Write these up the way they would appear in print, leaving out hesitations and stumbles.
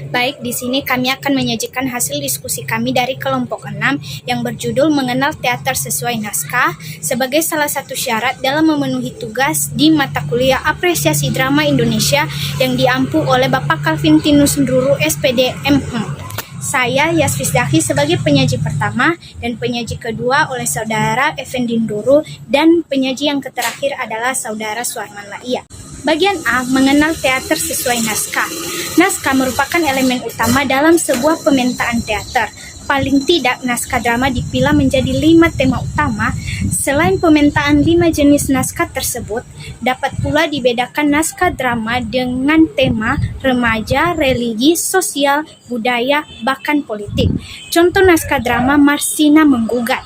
Baik, di sini kami akan menyajikan hasil diskusi kami dari kelompok 6 yang berjudul Mengenal Teater Sesuai Naskah sebagai salah satu syarat dalam memenuhi tugas di mata kuliah Apresiasi Drama Indonesia yang diampu oleh Bapak Calvin Tinus Nduru SPD M.Hum. Saya Yasvis Dahi sebagai penyaji pertama dan penyaji kedua oleh Saudara Effendi Nduru dan penyaji yang terakhir adalah Saudara Suarman Laia. Bagian A, mengenal teater sesuai naskah. Naskah merupakan elemen utama dalam sebuah pemetaan teater. Paling tidak, naskah drama dipilah menjadi 5 tema utama. Selain pemetaan 5 jenis naskah tersebut, dapat pula dibedakan naskah drama dengan tema remaja, religi, sosial, budaya, bahkan politik. Contoh naskah drama Marsina Menggugat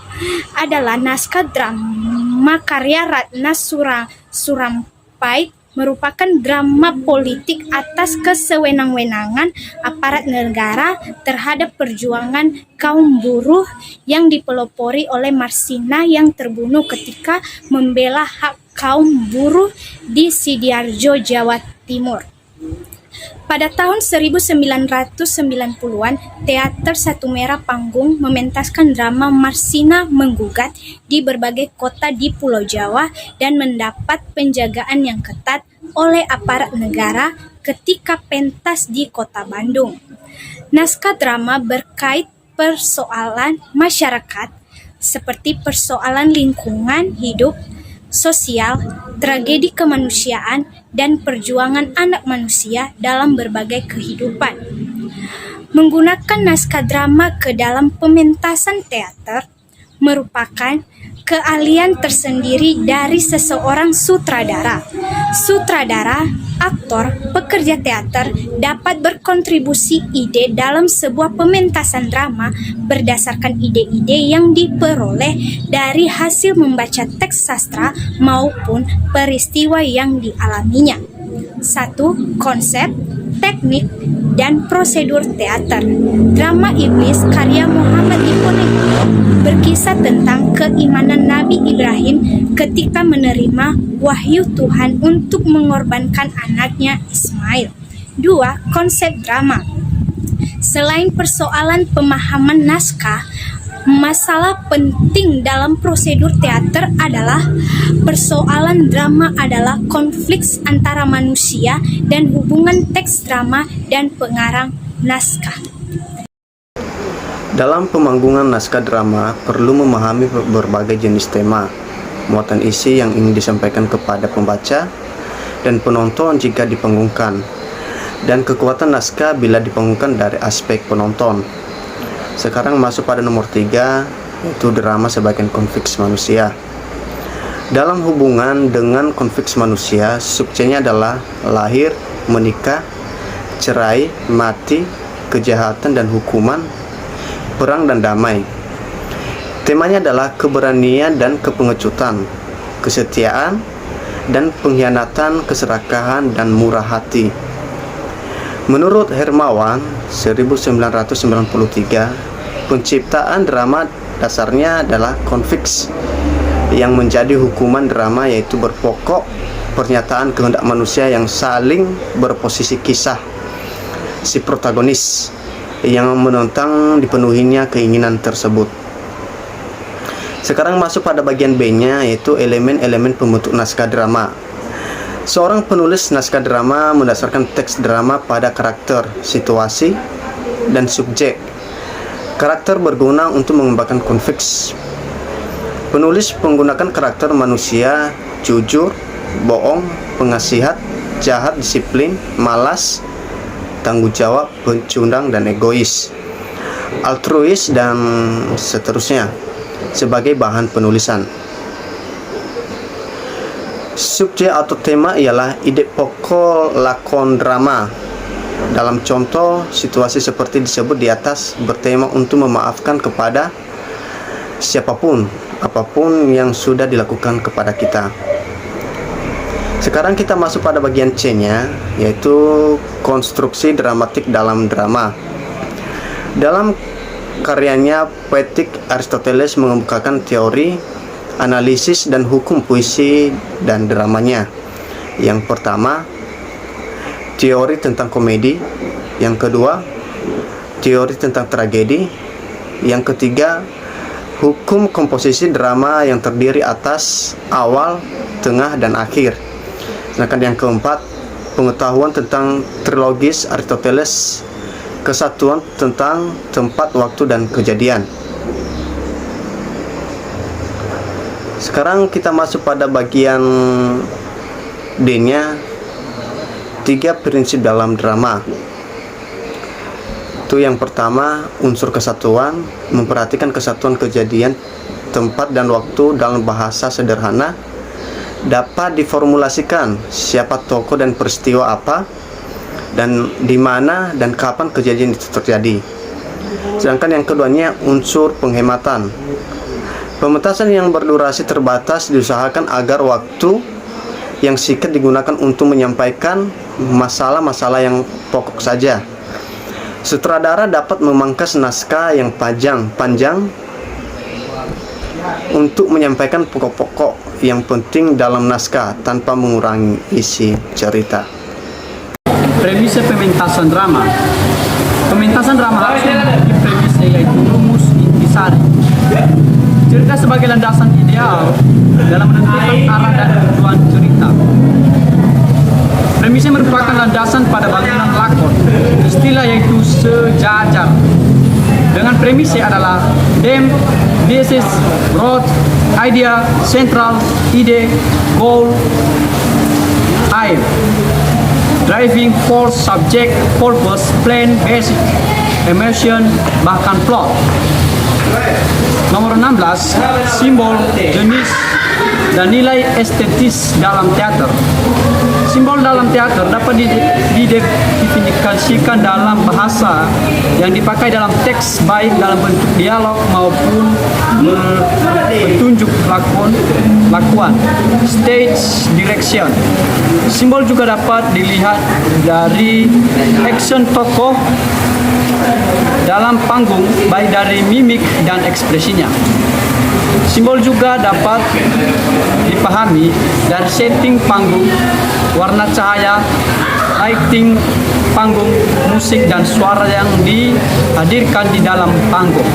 adalah naskah drama karya Ratna Surampait, merupakan drama politik atas kesewenang-wenangan aparat negara terhadap perjuangan kaum buruh yang dipelopori oleh Marsina yang terbunuh ketika membela hak kaum buruh di Sidoarjo, Jawa Timur. Pada tahun 1990-an, Teater Satu Merah Panggung mementaskan drama Marsina Menggugat di berbagai kota di Pulau Jawa dan mendapat penjagaan yang ketat oleh aparat negara ketika pentas di Kota Bandung. Naskah drama berkait persoalan masyarakat seperti persoalan lingkungan hidup, sosial, tragedi kemanusiaan, dan perjuangan anak manusia dalam berbagai kehidupan. Menggunakan naskah drama ke dalam pementasan teater merupakan keahlian tersendiri dari seseorang sutradara. Sutradara, aktor, pekerja teater dapat berkontribusi ide dalam sebuah pementasan drama berdasarkan ide-ide yang diperoleh dari hasil membaca teks sastra maupun peristiwa yang dialaminya. 1. Konsep, teknik, dan prosedur teater. Drama Iblis karya Muhammad Diponegoro berkisah tentang keimanan Nabi Ibrahim ketika menerima wahyu Tuhan untuk mengorbankan anaknya Ismail. 2. Konsep drama. Selain persoalan pemahaman naskah, masalah penting dalam prosedur teater adalah persoalan drama adalah konflik antara manusia dan hubungan teks drama dan pengarang naskah. Dalam pemanggungan naskah drama perlu memahami berbagai jenis tema, muatan isi yang ingin disampaikan kepada pembaca dan penonton jika dipanggungkan, dan kekuatan naskah bila dipanggungkan dari aspek penonton. Sekarang masuk pada nomor 3, yaitu drama sebagai konflik manusia. Dalam hubungan dengan konflik manusia, subjeknya adalah lahir, menikah, cerai, mati, kejahatan dan hukuman, perang dan damai. Temanya adalah keberanian dan kepengecutan, kesetiaan dan pengkhianatan, keserakahan dan murah hati. Menurut Hermawan 1993, penciptaan drama dasarnya adalah konflik yang menjadi hukuman drama, yaitu berpokok pernyataan kehendak manusia yang saling berposisi kisah si protagonis yang menentang dipenuhinya keinginan tersebut. Sekarang masuk pada bagian B-nya, yaitu elemen-elemen pembentuk naskah drama. Seorang penulis naskah drama mendasarkan teks drama pada karakter, situasi, dan subjek. Karakter berguna untuk mengembangkan konflik. Penulis menggunakan karakter manusia jujur, bohong, pengasihat, jahat, disiplin, malas, tanggung jawab, pecundang, dan egois, altruis, dan seterusnya sebagai bahan penulisan. Subjek atau tema ialah ide pokok lakon drama. Dalam contoh situasi seperti disebut di atas, bertema untuk memaafkan kepada siapapun, apapun yang sudah dilakukan kepada kita. Sekarang kita masuk pada bagian C-nya, yaitu konstruksi dramatik dalam drama. Dalam karyanya Poetik, Aristoteles mengemukakan teori, analisis, dan hukum puisi dan dramanya. Yang pertama, teori tentang komedi, Yang kedua, teori tentang tragedi. Yang ketiga, hukum komposisi drama yang terdiri atas awal, tengah, dan akhir. Sedangkan yang keempat, pengetahuan tentang trilogis Aristoteles, kesatuan tentang tempat, waktu, dan kejadian. Sekarang kita masuk pada bagian D-nya, 3 prinsip dalam drama. Itu yang pertama, unsur kesatuan, memperhatikan kesatuan kejadian, tempat, dan waktu dalam bahasa sederhana. Dapat diformulasikan siapa tokoh dan peristiwa apa, dan di mana dan kapan kejadian itu terjadi. Sedangkan yang keduanya, unsur penghematan. Pementasan yang berdurasi terbatas diusahakan agar waktu yang singkat digunakan untuk menyampaikan masalah-masalah yang pokok saja. Sutradara dapat memangkas naskah yang panjang untuk menyampaikan pokok-pokok yang penting dalam naskah tanpa mengurangi isi cerita. Premis pementasan drama. Pementasan drama harus memiliki premis yaitu rumus intisari. Cerita sebagai landasan ideal dalam menentukan arah dan tujuan cerita. Premisnya merupakan landasan pada bangunan lakon. Istilah yaitu sejajar. Dengan premisnya adalah theme, basis, root, idea, central, ide, goal, aim, driving force, subject, purpose, plan, basic, emotion, bahkan plot. Nomor 16, simbol, jenis, dan nilai estetis dalam teater. Simbol dalam teater dapat didefinisikan dalam bahasa yang dipakai dalam teks, baik dalam bentuk dialog maupun petunjuk lakuan, stage direction. Simbol juga dapat dilihat dari action tokoh dalam panggung, baik dari mimik dan ekspresinya. Simbol juga dapat dipahami dari setting panggung, warna cahaya, lighting panggung, musik, dan suara yang dihadirkan di dalam panggung.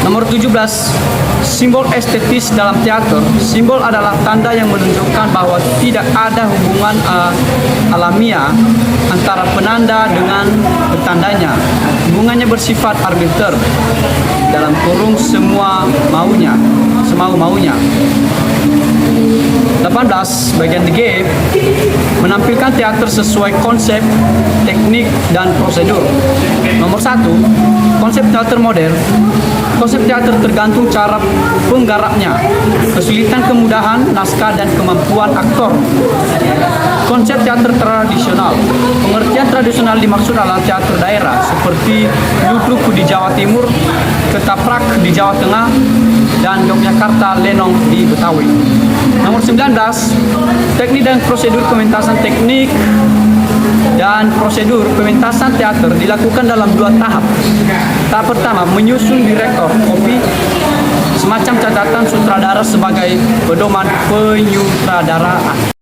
Nomor 17, simbol estetis dalam teater. Simbol adalah tanda yang menunjukkan bahwa tidak ada hubungan alamiah antara penanda dengan petandanya. Hubungannya bersifat arbiter, dalam kurung semau maunya. 18, bagian D, menampilkan teater sesuai konsep, teknik, dan prosedur. Nomor 1, konsep teater modern. Konsep teater tergantung cara penggarapnya, kesulitan, kemudahan, naskah, dan kemampuan aktor. Konsep teater tradisional. Pengertian tradisional dimaksud adalah teater daerah seperti Lutruku di Jawa Timur, Ketaprak di Jawa Tengah, dan Yogyakarta Lenong di Betawi. Nomor 19, teknik dan prosedur pementasan. Teknik dan prosedur pementasan teater dilakukan dalam 2 tahap. Tahap pertama, menyusun direktor, kopi, semacam catatan sutradara sebagai pedoman penyutradaraan.